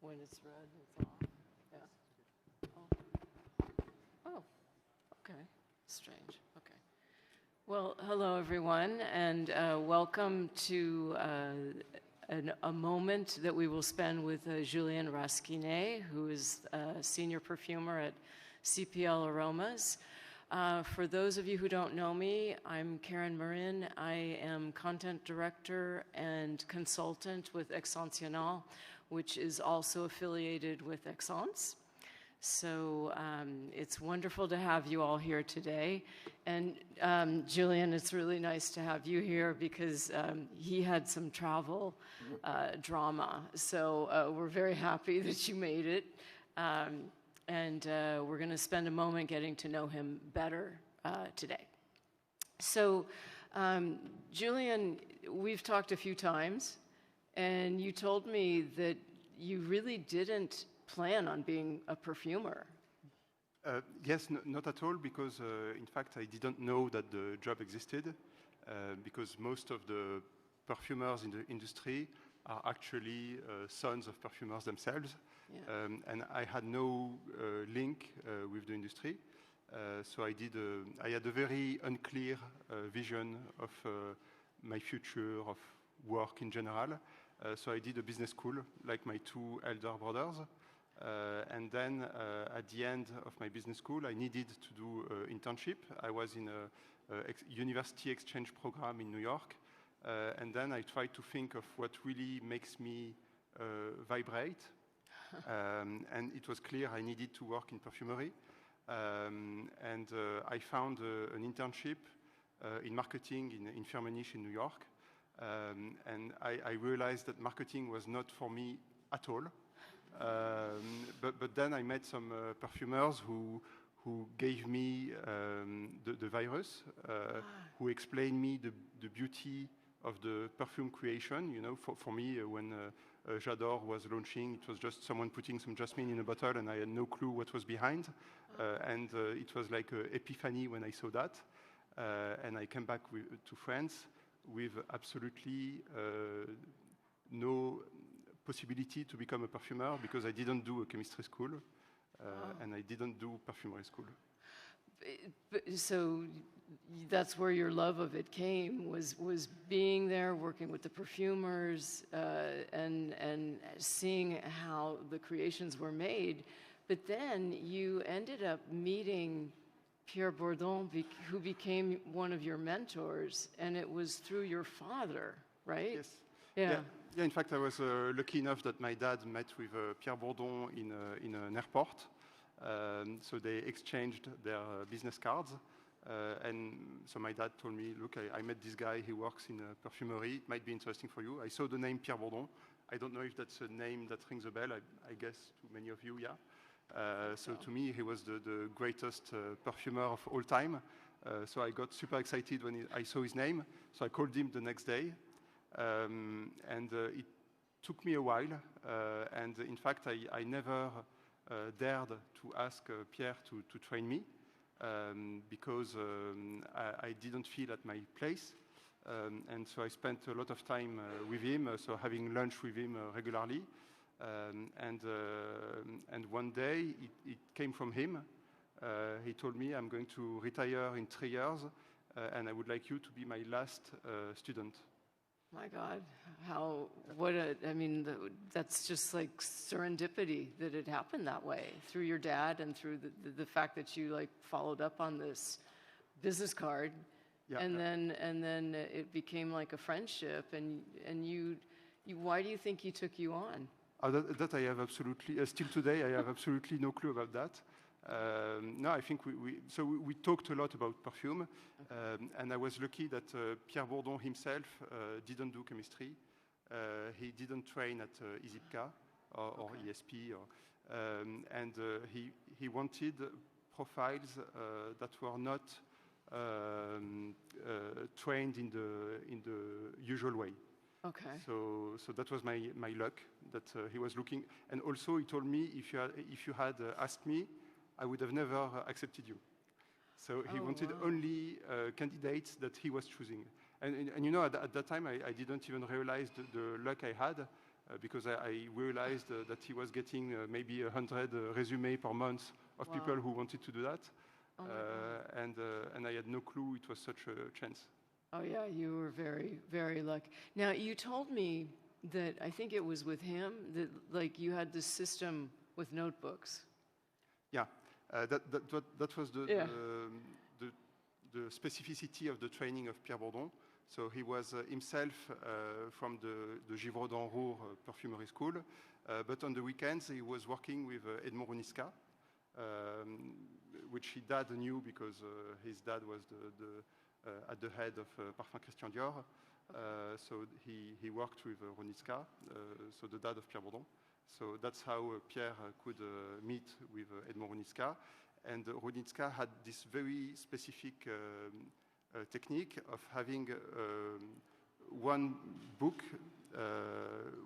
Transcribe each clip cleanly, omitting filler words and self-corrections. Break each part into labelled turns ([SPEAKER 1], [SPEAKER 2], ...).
[SPEAKER 1] when it's red, it's off. Yeah. Oh, okay. Strange. Okay. Well, hello, everyone, and welcome to a moment that we will spend with Julien Rasquinet, who is a senior perfumer at CPL Aromas. For those of you who don't know me, I'm Marin. I am content director and consultant with Excensional, which is also affiliated with Essence. So it's wonderful to have you all here today. And Julien, it's really nice to have you here because he had some travel drama. So we're very happy that you made it. And we're going to spend a moment getting to know him better today. So, Julien, we've talked a few times, and you told me that you really didn't plan on being a perfumer.
[SPEAKER 2] Yes, not at all, because in fact I didn't know that the job existed, because most of the perfumers in the industry are actually sons of perfumers themselves. Yeah. And I had no link with the industry, so I had a very unclear vision of my future, of work in general. So I did a business school, like my two elder brothers, and then at the end of my business school, I needed to do an internship. I was in a university exchange program in New York, and then I tried to think of what really makes me vibrate. And it was clear I needed to work in perfumery. And I found an internship in marketing in Firmenich in New York. And I realized that marketing was not for me at all. But then I met some perfumers who gave me the virus, who explained me the beauty of the perfume creation. You know, for me, when J'adore was launching, it was just someone putting some jasmine in a bottle, and I had no clue what was behind. And it was like an epiphany when I saw that. And I came back to France with absolutely no possibility to become a perfumer, because I didn't do a chemistry school, and I didn't do perfumery school.
[SPEAKER 1] So that's where your love of it came, was being there, working with the perfumers, and seeing how the creations were made. But then you ended up meeting Pierre Bourdon, who became one of your mentors, and it was through your father, right?
[SPEAKER 2] Yes.
[SPEAKER 1] Yeah.
[SPEAKER 2] Yeah, in fact, I was lucky enough that my dad met with Pierre Bourdon in an airport. So they exchanged their business cards. And so my dad told me, look, I met this guy, he works in perfumery, it might be interesting for you. I saw the name Pierre Bourdon. I don't know if that's a name that rings a bell, I guess to many of you, yeah. So to me, he was the greatest perfumer of all time. So I got super excited when I saw his name. So I called him the next day. And it took me a while. And in fact, I never dared to ask Pierre to train me. Because I didn't feel at my place. And so I spent a lot of time with him, so having lunch with him regularly. And one day, it came from him. He told me, I'm going to retire in 3 years, and I would like you to be my last student.
[SPEAKER 1] My God, that's just like serendipity that it happened that way, through your dad and through the fact that you like followed up on this business card. Yeah, and then it became like a friendship, and you why do you think he took you on?
[SPEAKER 2] That I have absolutely, still today, I have absolutely no clue about that. No, I think we talked a lot about perfume, and I was lucky that Pierre Bourdon himself didn't do chemistry. He didn't train at ISIPCA or ESP, and he wanted profiles that were not trained in the usual way.
[SPEAKER 1] Okay.
[SPEAKER 2] So that was my luck, that he was looking, and also he told me if you had asked me, I would have never accepted you. So he wanted only candidates that he was choosing. And you know, at that time, I didn't even realize the luck I had, because I realized that he was getting maybe 100 resumes per month of people who wanted to do that.
[SPEAKER 1] Oh my God.
[SPEAKER 2] And I had no clue it was such a chance.
[SPEAKER 1] Oh yeah, you were very, very lucky. Now you told me that I think it was with him that like you had this system with notebooks.
[SPEAKER 2] Yeah, that was the specificity of the training of Pierre Bourdon. So he was himself from the Givaudan-Roure Perfumery School, but on the weekends he was working with Edmond Ronisca, which his dad knew because his dad was at the head of Parfum Christian Dior. So he worked with Ronisca, so the dad of Pierre Bourdon. So that's how Pierre could meet with Edmond Ronisca. And Ronisca had this very specific technique of having one book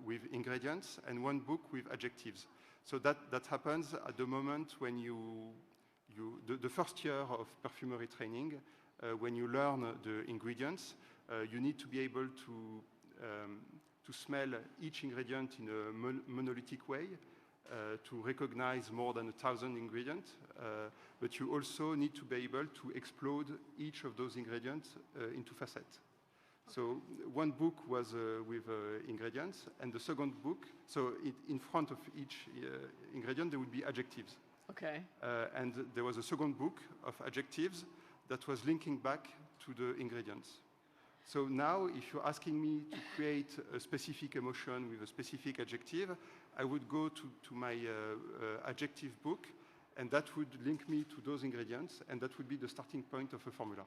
[SPEAKER 2] with ingredients and one book with adjectives. So that happens at the moment when the first year of perfumery training, when you learn the ingredients, you need to be able to smell each ingredient in a monolithic way, to recognize more than 1,000 ingredients, but you also need to be able to explode each of those ingredients into facets. So one book was with ingredients, and the second book, so in front of each ingredient there would be adjectives.
[SPEAKER 1] Okay.
[SPEAKER 2] And there was a second book of adjectives that was linking back to the ingredients. So now, if you're asking me to create a specific emotion with a specific adjective, I would go to my adjective book, and that would link me to those ingredients, and that would be the starting point of a formula.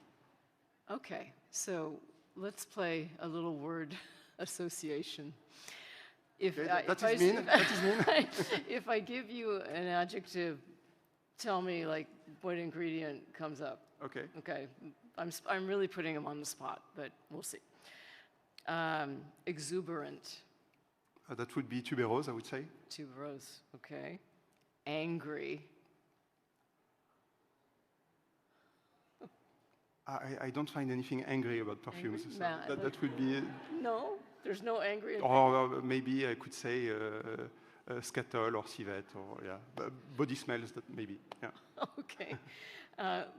[SPEAKER 1] Okay, so let's play a little word association.
[SPEAKER 2] That is mean.
[SPEAKER 1] If I give you an adjective, tell me like what ingredient comes up.
[SPEAKER 2] Okay.
[SPEAKER 1] Okay. I'm really putting him on the spot, but we'll see. Exuberant.
[SPEAKER 2] That would be tuberose, I would say.
[SPEAKER 1] Tuberose, okay. Angry.
[SPEAKER 2] I don't find anything angry about perfumes.
[SPEAKER 1] Angry?
[SPEAKER 2] So that would be...
[SPEAKER 1] No, there's no angry.
[SPEAKER 2] Or maybe I could say scatol or civet, or yeah, body smells, that maybe, yeah.
[SPEAKER 1] Okay.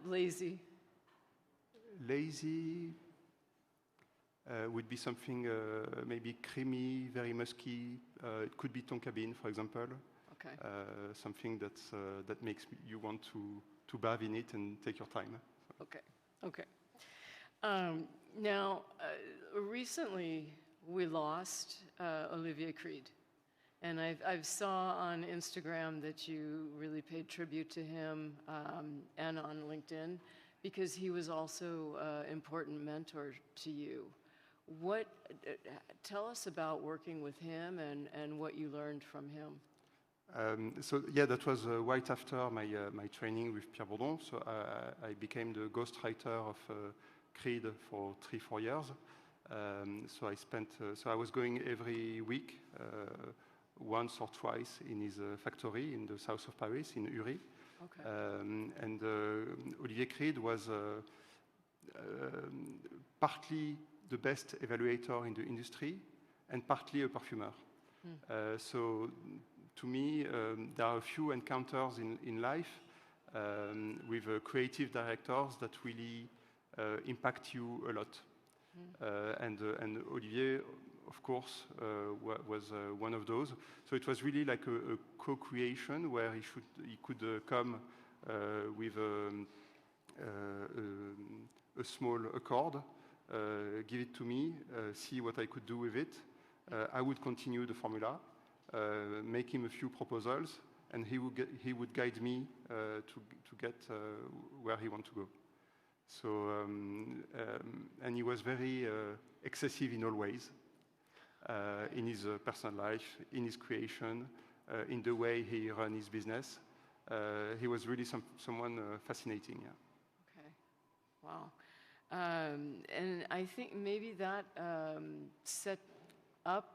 [SPEAKER 1] Lazy.
[SPEAKER 2] Lazy would be something maybe creamy, very musky. It could be tonka bean, for example.
[SPEAKER 1] Okay.
[SPEAKER 2] Something that makes you want to bathe in it and take your time.
[SPEAKER 1] Okay. Okay. Now, recently we lost Olivier Creed, and I've saw on Instagram that you really paid tribute to him, and on LinkedIn, because he was also an important mentor to you. Tell us about working with him and what you learned from him.
[SPEAKER 2] So yeah, that was right after my training with Pierre Bourdon. So I became the ghostwriter of Creed for 3-4 years. So I was going every week, once or twice in his factory in the south of Paris, in Uri.
[SPEAKER 1] Okay.
[SPEAKER 2] And Olivier Creed was partly the best evaluator in the industry and partly a perfumer. So to me, there are a few encounters in life with creative directors that really impact you a lot. And Olivier, of course, was one of those. So it was really like a co-creation where he could come with a small accord, give it to me, see what I could do with it. I would continue the formula, make him a few proposals, and he would guide me to get where he wanted to go. So, and he was very excessive in all ways, in his personal life, in his creation, in the way he ran his business. He was really someone fascinating. Yeah.
[SPEAKER 1] Okay, wow. And I think maybe that set up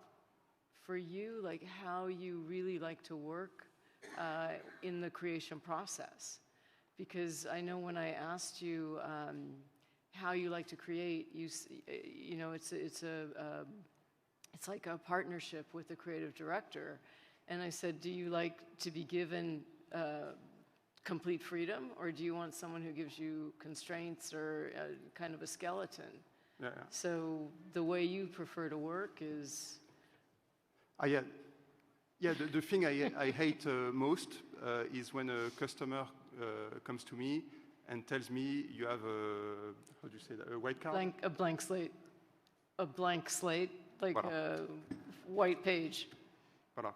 [SPEAKER 1] for you, like how you really like to work in the creation process. Because I know when I asked you how you like to create, you know, it's it's like a partnership with the creative director. And I said, do you like to be given complete freedom, or do you want someone who gives you constraints or kind of a skeleton?
[SPEAKER 2] Yeah.
[SPEAKER 1] So the way you prefer to work is...
[SPEAKER 2] The thing I hate most is when a customer comes to me and tells me you have how do you say that, a white card?
[SPEAKER 1] A blank slate. A blank slate, like
[SPEAKER 2] Voilà.
[SPEAKER 1] a white page.
[SPEAKER 2] Voilà.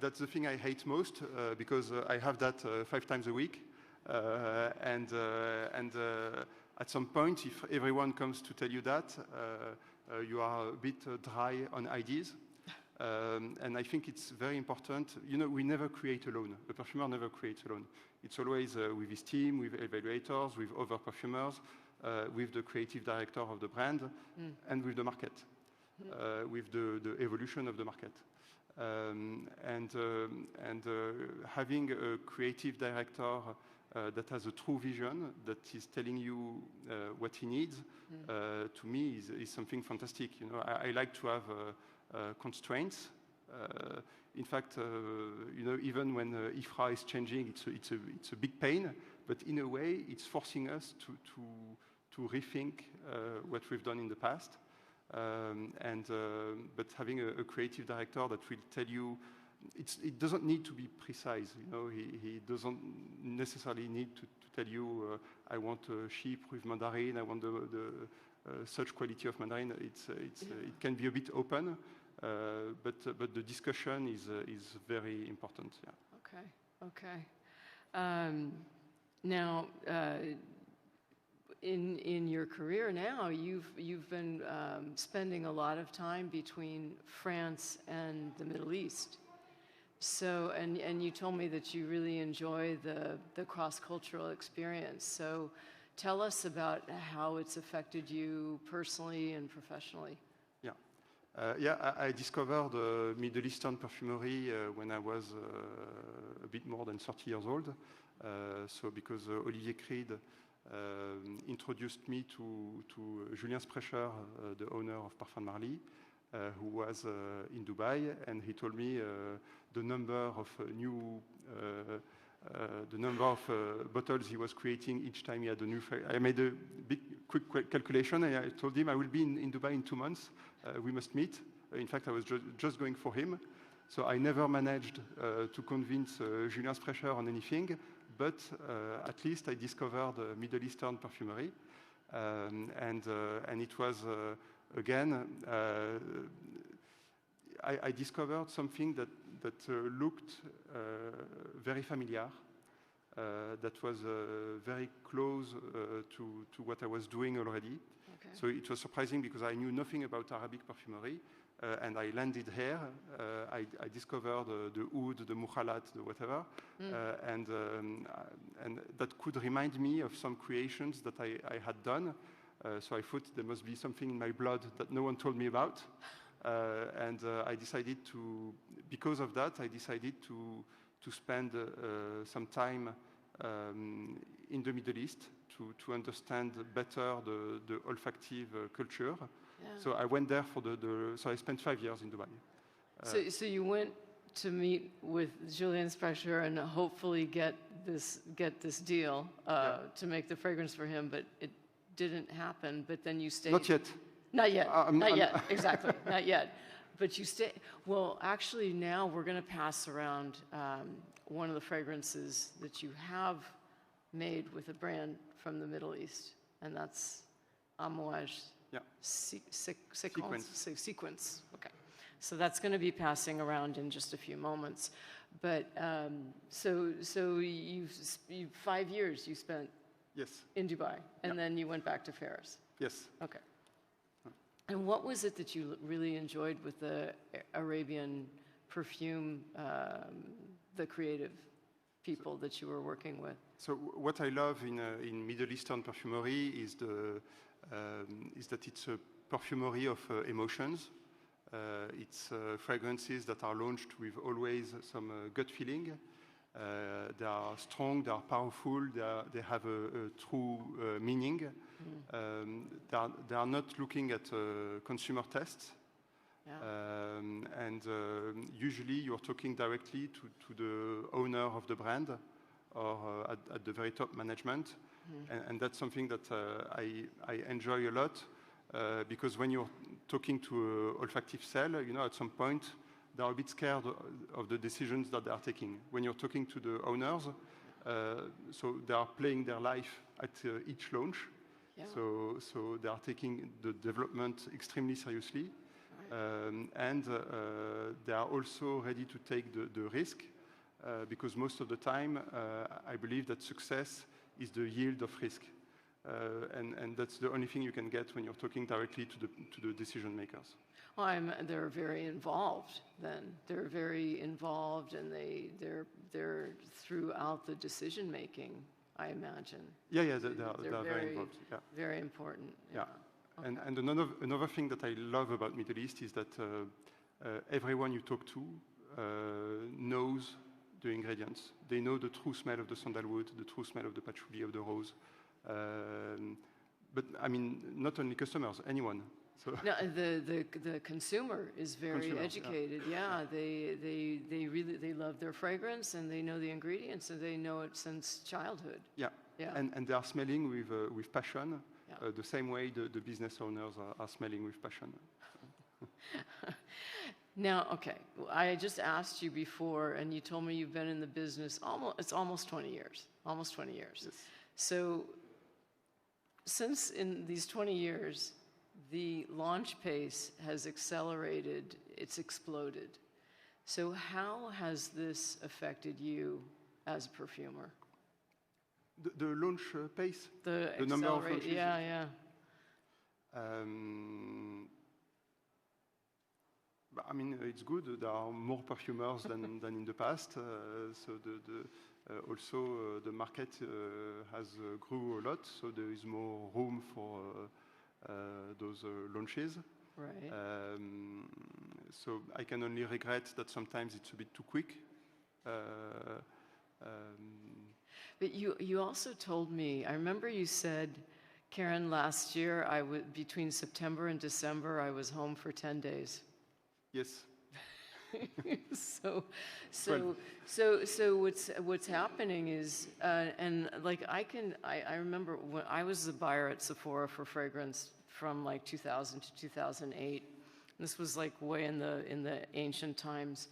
[SPEAKER 2] That's the thing I hate most because I have that 5 times a week. And at some point, if everyone comes to tell you that, you are a bit dry on ideas. And I think it's very important. You know, we never create alone. The perfumer never creates alone. It's always with his team, with evaluators, with other perfumers, with the creative director of the brand, and with the market, with the evolution of the market. Having a creative director that has a true vision, that is telling you what he needs, to me is something fantastic. You know, I like to have constraints. In fact, you know, even when IFRA is changing, it's a big pain. But in a way, it's forcing us to rethink what we've done in the past. But having a creative director that will tell you, it doesn't need to be precise. You know, he doesn't necessarily need to tell you, I want a sheep with mandarin, I want the such quality of mandarin. It can be a bit open, but the discussion is very important. Yeah.
[SPEAKER 1] Okay. Now. In your career now, you've been spending a lot of time between France and the Middle East. So, and you told me that you really enjoy the cross-cultural experience. So, tell us about how it's affected you personally and professionally.
[SPEAKER 2] Yeah. I discovered Middle Eastern perfumery when I was a bit more than 30 years old. So, because Olivier Creed introduced me to Julien Rasquinet, the owner of Perfumer, who was in Dubai, and he told me the number of bottles he was creating each time he had a new. I made a quick calculation, and I told him I will be in Dubai in 2 months. We must meet. In fact, I was just going for him. So I never managed to convince Julien Rasquinet on anything. But at least I discovered Middle Eastern perfumery, and it was again I discovered something that looked very familiar, that was very close to what I was doing already. Okay. So it was surprising because I knew nothing about Arabic perfumery. And I landed here. I discovered the oud, the mukhalat, the whatever, and that could remind me of some creations that I had done. So I thought there must be something in my blood that no one told me about, and I decided to. Because of that, I decided to spend some time in the Middle East to understand better the olfactive culture. Yeah. So I went there for so I spent 5 years in Dubai.
[SPEAKER 1] So you went to meet with Julien Rasquinet and hopefully get this deal to make the fragrance for him, but it didn't happen. But then you stayed.
[SPEAKER 2] Not yet.
[SPEAKER 1] Not yet. Not yet. Exactly. Not yet. But you stay. Well, actually, now we're going to pass around one of the fragrances that you have made with a brand from the Middle East, and that's Amouage.
[SPEAKER 2] Yeah.
[SPEAKER 1] Sequence. Okay. So that's going to be passing around in just a few moments. But so you've 5 years you spent.
[SPEAKER 2] Yes.
[SPEAKER 1] In Dubai, and then you went back to Paris.
[SPEAKER 2] Yes.
[SPEAKER 1] Okay. And what was it that you really enjoyed with the Arabian perfume, the creative people that you were working with? So
[SPEAKER 2] what I love in Middle Eastern perfumery is that it's a perfumery of emotions. It's fragrances that are launched with always some gut feeling. They are strong, they are powerful, they have a true meaning. They are not looking at consumer tests. And usually you're talking directly to the owner of the brand or at the very top management. And that's something that I enjoy a lot because when you're talking to an olfactive cell, at some point they are a bit scared of the decisions that they are taking. When you're talking to the owners, so they are playing their life at each launch.
[SPEAKER 1] Yeah.
[SPEAKER 2] So they are taking the development extremely seriously. And they are also ready to take the risk because most of the time, I believe that success is the yield of risk. And that's the only thing you can get when you're talking directly to the decision makers.
[SPEAKER 1] Well, they're very involved then. They're very involved and they're throughout the decision making, I imagine.
[SPEAKER 2] Yeah, they are very involved. Yeah.
[SPEAKER 1] Very important. Yeah.
[SPEAKER 2] Okay. And another thing that I love about Middle East is that everyone you talk to knows the ingredients. They know the true smell of the sandalwood, the true smell of the patchouli, of the rose. But I mean, not only customers, anyone. So
[SPEAKER 1] No, the consumer is very educated. Yeah, they love their fragrance and they know the ingredients and they know it since childhood.
[SPEAKER 2] Yeah. And they are smelling with passion, the same way the business owners are smelling with passion.
[SPEAKER 1] Now, okay, I just asked you before, and you told me you've been in the business almost 20 years. Almost 20 years.
[SPEAKER 2] Yes.
[SPEAKER 1] So, since in these 20 years, the launch pace has accelerated, it's exploded. So how has this affected you as a perfumer?
[SPEAKER 2] The launch pace?
[SPEAKER 1] The
[SPEAKER 2] number of launches?
[SPEAKER 1] Yeah.
[SPEAKER 2] I mean, it's good. There are more perfumers than in the past. So also the market has grew a lot. So there is more room for those launches.
[SPEAKER 1] Right.
[SPEAKER 2] So I can only regret that sometimes it's a bit too quick.
[SPEAKER 1] But you also told me, I remember you said, Karen, last year, between September and December, I was home for 10 days.
[SPEAKER 2] Yes.
[SPEAKER 1] So what's happening is, and like I remember when I was a buyer at Sephora for fragrance from like 2000 to 2008. This was like way in the ancient times.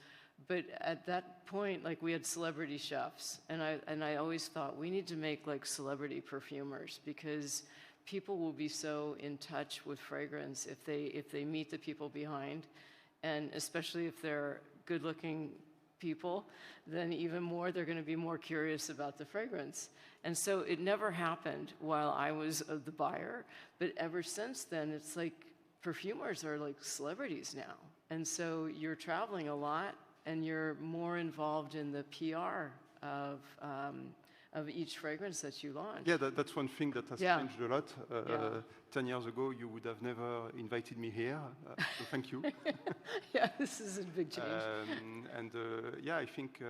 [SPEAKER 1] But at that point, like we had celebrity chefs, and I always thought we need to make like celebrity perfumers because people will be so in touch with fragrance if they meet the people behind, and especially if they're good-looking people, then even more they're going to be more curious about the fragrance. And so it never happened while I was the buyer, but ever since then, it's like perfumers are like celebrities now, and so you're traveling a lot. And you're more involved in the PR of each fragrance that you launch.
[SPEAKER 2] Yeah, that's one thing that has changed a lot. 10 years ago, you would have never invited me here, so thank you.
[SPEAKER 1] Yeah, this is a big change.
[SPEAKER 2] I think,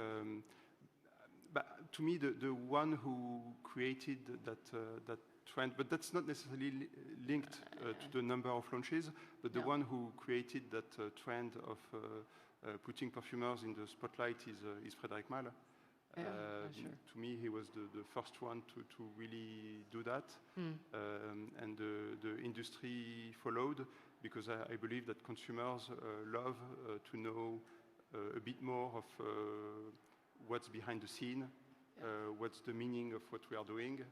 [SPEAKER 2] but to me, the one who created that trend, but that's not necessarily linked to the number of launches, but the one who created that trend of putting perfumers in the spotlight is Frédéric Malle.
[SPEAKER 1] Sure.
[SPEAKER 2] To me, he was the first one to really do that. And the industry followed because I believe that consumers love to know a bit more of what's behind the scene, what's the meaning of what we are doing.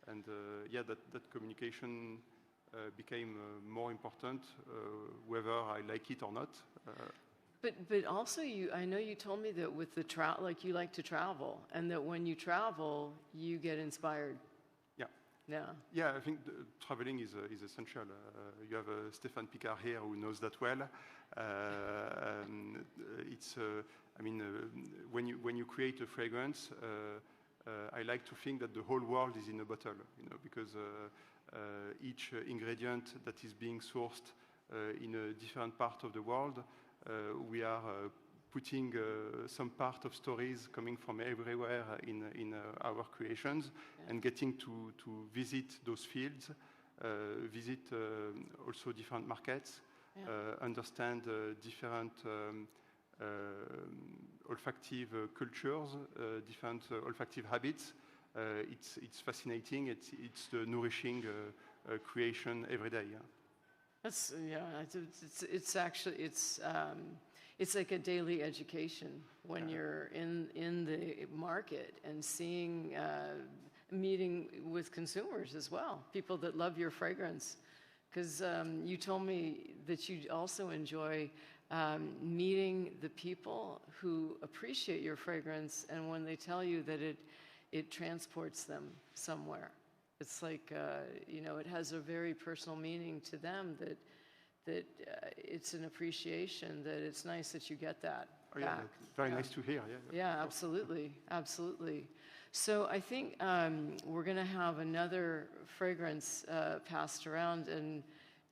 [SPEAKER 2] That communication became more important, whether I like it or not.
[SPEAKER 1] But also, I know you told me that with the like you like to travel, and that when you travel, you get inspired. Yeah,
[SPEAKER 2] I think traveling is essential. You have Stéphane Picard here who knows that well. When you create a fragrance, I like to think that the whole world is in a bottle, because each ingredient that is being sourced in a different part of the world, we are putting some part of stories coming from everywhere in our creations, and getting to visit those fields, visit also different markets, understand different olfactive cultures, different olfactive habits. It's fascinating. It's the nourishing creation every day. Yeah.
[SPEAKER 1] That's it's actually it's like a daily education when you're in the market and seeing meeting with consumers as well, people that love your fragrance. Because you told me that you also enjoy meeting the people who appreciate your fragrance, and when they tell you that it transports them somewhere. It's like, you know, it has a very personal meaning to them that it's an appreciation, that it's nice that you get that
[SPEAKER 2] Oh, yeah,
[SPEAKER 1] back.
[SPEAKER 2] very nice to hear.
[SPEAKER 1] Yeah, absolutely, absolutely. So I think we're going to have another fragrance passed around, and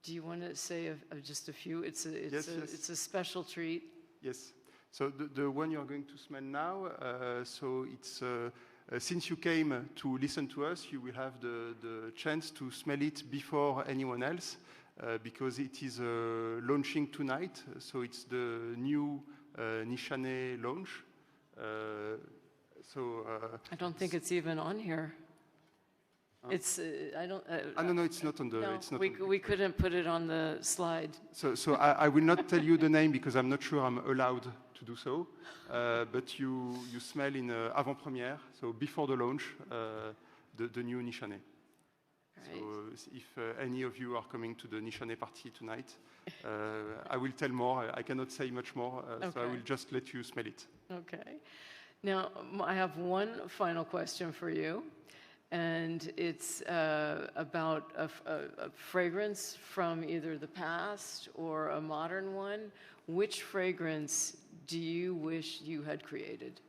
[SPEAKER 1] do you want to say just a few? It's a special treat.
[SPEAKER 2] Yes. So the one you're going to smell now, so it's since you came to listen to us, you will have the chance to smell it before anyone else, because it is launching tonight. So it's the new Nichane launch.
[SPEAKER 1] I don't think it's even on here. It's I don't.
[SPEAKER 2] No, it's not on the.
[SPEAKER 1] No,
[SPEAKER 2] it's not
[SPEAKER 1] we couldn't put it on the slide.
[SPEAKER 2] So I will not tell you the name because I'm not sure I'm allowed to do so. But you smell in avant-première, so before the launch, the new Nichane.
[SPEAKER 1] Right.
[SPEAKER 2] So if any of you are coming to the Nichane party tonight, I will tell more. I cannot say much more, so I will just let you smell it.
[SPEAKER 1] Okay. Now, I have one final question for you, and it's about a fragrance from either the past or a modern one. Which fragrance do you wish you had created?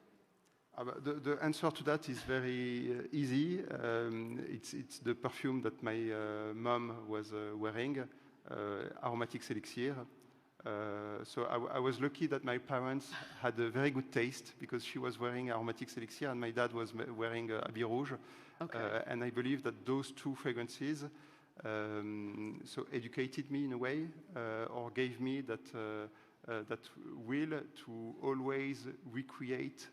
[SPEAKER 2] The answer to that is very easy. It's the perfume that my mom was wearing, Aromatics Elixir. So I was lucky that my parents had a very good taste because she was wearing Aromatics Elixir and my dad was wearing Habit Rouge.
[SPEAKER 1] Okay.
[SPEAKER 2] And I believe that those two fragrances so educated me in a way, or gave me that will to always recreate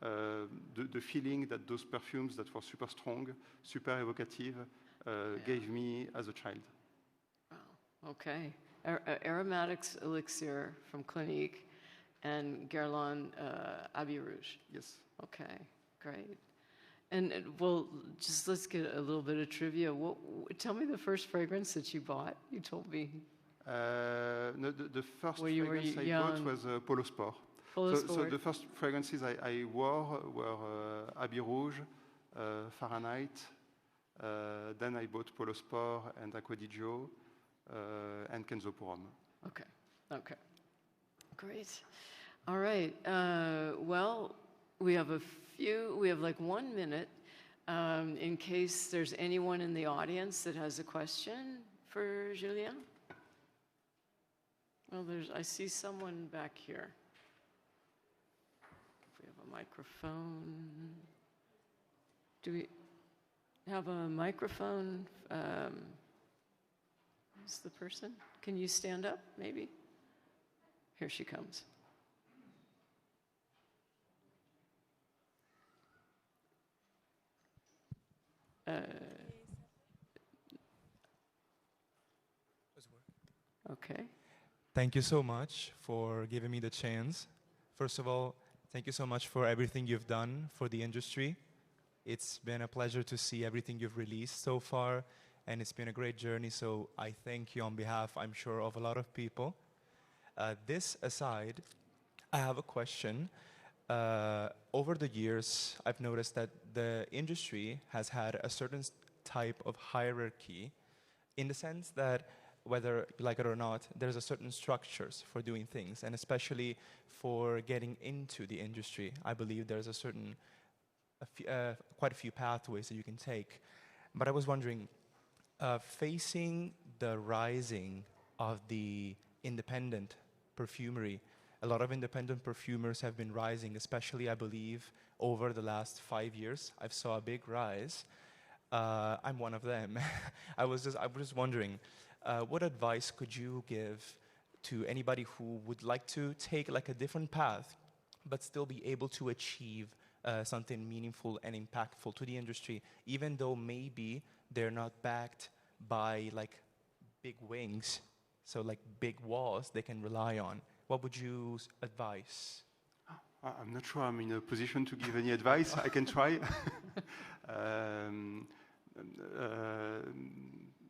[SPEAKER 2] the feeling that those perfumes that were super strong, super evocative, gave me as a child.
[SPEAKER 1] Wow. Okay. Aromatics Elixir from Clinique and Guerlain Habit Rouge.
[SPEAKER 2] Yes.
[SPEAKER 1] Okay, great. And well, just let's get a little bit of trivia. Tell me the first fragrance that you bought. You told me.
[SPEAKER 2] No, the first fragrance I bought was Polo Sport. So the first fragrances I wore were Habit Rouge, Fahrenheit. Then I bought Polo Sport and Acqua di Gio and Kenzo Purom.
[SPEAKER 1] Okay. Okay. Great. All right. Well, we have like 1 minute in case there's anyone in the audience that has a question for Julien. Well, I see someone back here. If we have a microphone. Do we have a microphone? Who's the person? Can you stand up, maybe? Here she comes. Okay.
[SPEAKER 3] Thank you so much for giving me the chance. First of all, thank you so much for everything you've done for the industry. It's been a pleasure to see everything you've released so far, and it's been a great journey, so I thank you on behalf, I'm sure, of a lot of people. This aside, I have a question. Over the years, I've noticed that the industry has had a certain type of hierarchy in the sense that whether you like it or not, there's a certain structures for doing things, and especially for getting into the industry. I believe there's quite a few pathways that you can take. But I was wondering, facing the rising of the independent perfumery, a lot of independent perfumers have been rising, especially, I believe, over the last 5 years. I've saw a big rise. I'm one of them. I was just wondering, what advice could you give to anybody who would like to take like a different path, but still be able to achieve something meaningful and impactful to the industry, even though maybe they're not backed by like big wings, so like big walls they can rely on? What would you advise?
[SPEAKER 2] I'm not sure I'm in a position to give any advice. I can try.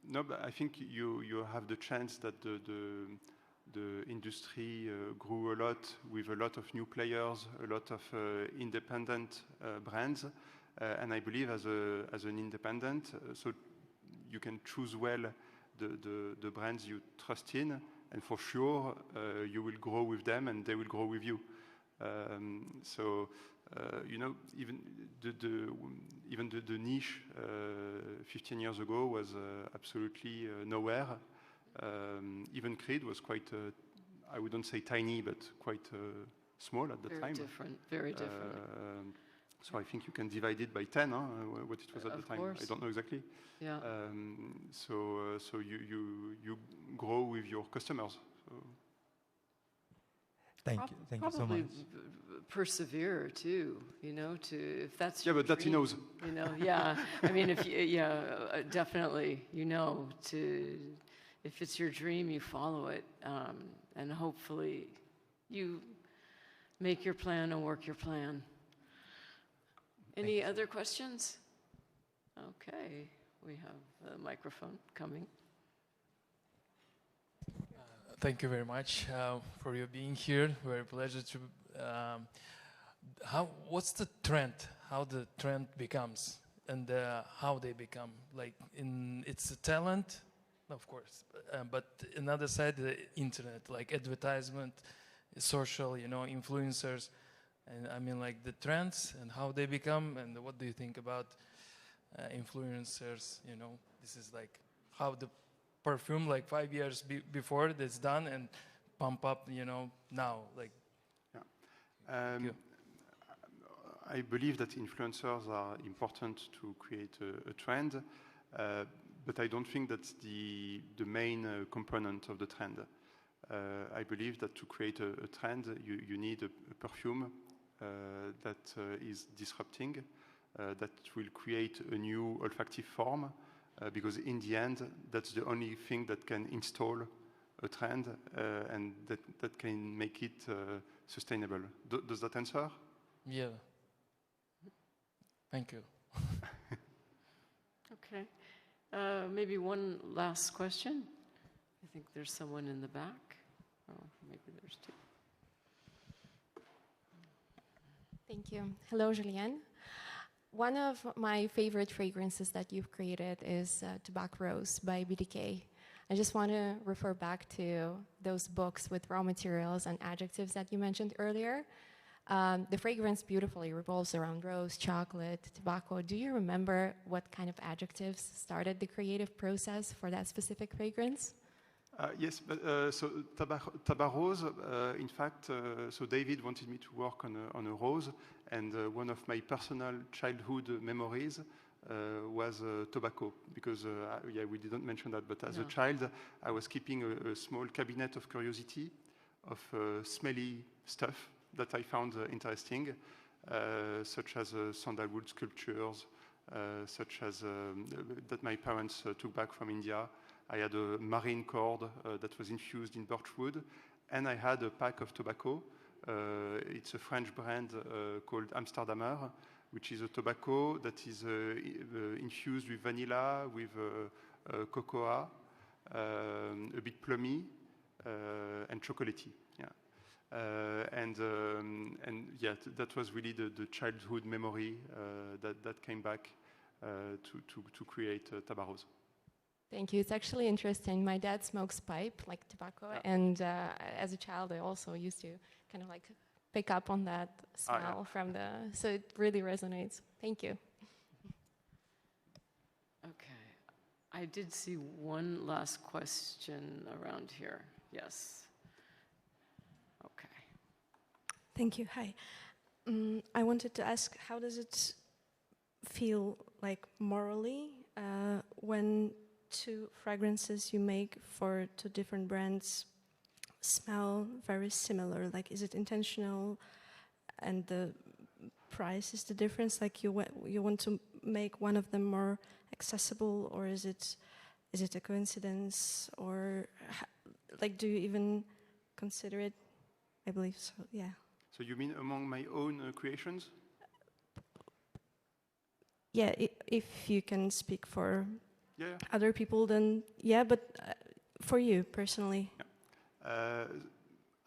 [SPEAKER 2] No, but I think you have the chance that the industry grew a lot with a lot of new players, a lot of independent brands, and I believe as an independent, so you can choose well the brands you trust in, and for sure you will grow with them and they will grow with you. You know, even the niche 15 years ago was absolutely nowhere. Even Creed was quite, I wouldn't say tiny, but quite small at the time.
[SPEAKER 1] Very different.
[SPEAKER 2] So I think you can divide it by 10, what it was at the time.
[SPEAKER 1] Course.
[SPEAKER 2] I don't know exactly.
[SPEAKER 1] Yeah.
[SPEAKER 2] So you grow with your customers. So.
[SPEAKER 3] Thank you so much.
[SPEAKER 1] Persevere too, you know, if that's
[SPEAKER 2] yeah,
[SPEAKER 1] your
[SPEAKER 2] but that he
[SPEAKER 1] dream,
[SPEAKER 2] knows.
[SPEAKER 1] You know, yeah. I mean, definitely, you know, if it's your dream, you follow it, and hopefully you make your plan and work your plan. Any other questions? Okay, we have a microphone coming.
[SPEAKER 4] Thank you very much for your being here. Very pleasure to. What's the trend? How the trend becomes and how they become? Like it's a talent, of course, but another side, the internet, like advertisement, social, you know, influencers, and I mean like the trends and how they become. And what do you think about influencers? You know, this is like how the perfume like 5 years before that's done and pump up, you know, now like.
[SPEAKER 2] Yeah. I believe that influencers are important to create a trend, but I don't think that's the main component of the trend. I believe that to create a trend, you need a perfume that is disrupting, that will create a new olfactive form, because in the end, that's the only thing that can install a trend and that can make it sustainable. Does that answer?
[SPEAKER 4] Yeah. Thank you.
[SPEAKER 1] Okay. Maybe one last question. I think there's someone in the back. Oh, maybe there's two.
[SPEAKER 5] Thank you. Hello, Julien. One of my favorite fragrances that you've created is Tobacco Rose by BDK. I just want to refer back to those books with raw materials and adjectives that you mentioned earlier. The fragrance beautifully revolves around rose, chocolate, tobacco. Do you remember what kind of adjectives started the creative process for that specific fragrance?
[SPEAKER 2] Yes, but so Tabac Rose, in fact, so David wanted me to work on a rose, and one of my personal childhood memories was tobacco, because yeah, we didn't mention that, but as a child, I was keeping a small cabinet of curiosity of smelly stuff that I found interesting, such as sandalwood sculptures, such as that my parents took back from India. I had a Marin cord that was infused in birchwood, and I had a pack of tobacco. It's a French brand called Amsterdamer, which is a tobacco that is infused with vanilla, with cocoa, a bit plummy, and chocolatey. Yeah. And yeah, that was really the childhood memory that came back to create Tabac Rose.
[SPEAKER 5] Thank you. It's actually interesting. My dad smokes pipe, like tobacco, and as a child, I also used to kind of like pick up on that smell from the. So it really resonates. Thank you.
[SPEAKER 1] Okay. I did see one last question around here. Yes. Okay.
[SPEAKER 6] Thank you. Hi. I wanted to ask, how does it feel like morally when two fragrances you make for two different brands smell very similar? Like, is it intentional, and the price is the difference? Like, you want to make one of them more accessible, or is it a coincidence, or like, do you even consider it? I believe so. Yeah.
[SPEAKER 2] So you mean among my own creations?
[SPEAKER 6] Yeah. If you can speak for
[SPEAKER 2] Yeah.
[SPEAKER 6] other people, then yeah. But for you personally.
[SPEAKER 2] Yeah.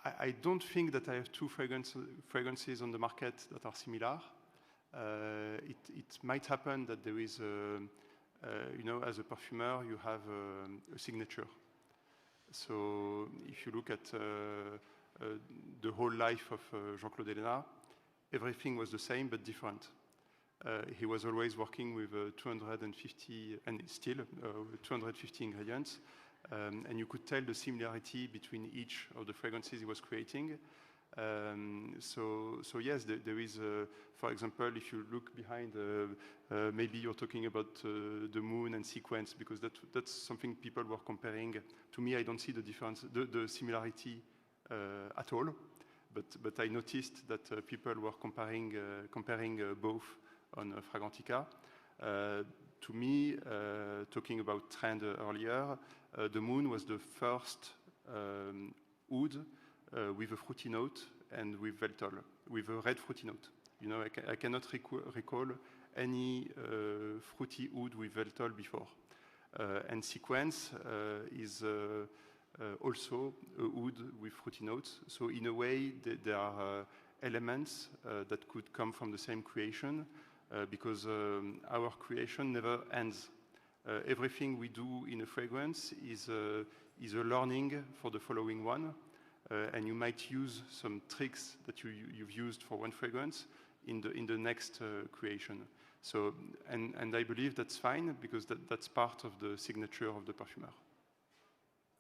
[SPEAKER 2] I don't think that I have two fragrances on the market that are similar. It might happen that there is, you know, as a perfumer, you have a signature. So if you look at the whole life of Jean-Claude Ellena, everything was the same but different. He was always working with 250, and still 250 ingredients. And you could tell the similarity between each of the fragrances he was creating. So yes, there is, for example, if you look behind, maybe you're talking about the moon and sequence, because that's something people were comparing. To me, I don't see the difference, the similarity at all. But I noticed that people were comparing both on Fragrantica. To me, talking about trend earlier, the moon was the first oud with a fruity note and with Veltol, with a red fruity note. You know, I cannot recall any fruity oud with Veltol before. And sequence is also a oud with fruity notes. So in a way, there are elements that could come from the same creation, because our creation never ends. Everything we do in a fragrance is a learning for the following one, and you might use some tricks that you've used for one fragrance in the next creation. So, and I believe that's fine, because that's part of the signature of the perfumer.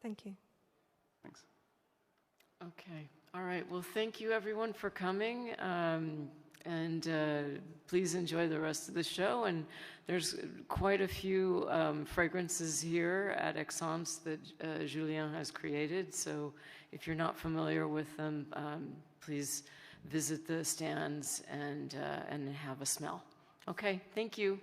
[SPEAKER 6] Thank you.
[SPEAKER 2] Thanks.
[SPEAKER 1] Okay. All right. Well, thank you everyone for coming. And please enjoy the rest of the show. And there's quite a few fragrances here at Aix-en-Provence that Julien has created. So if you're not familiar with them, please visit the stands and have a smell. Okay, thank you.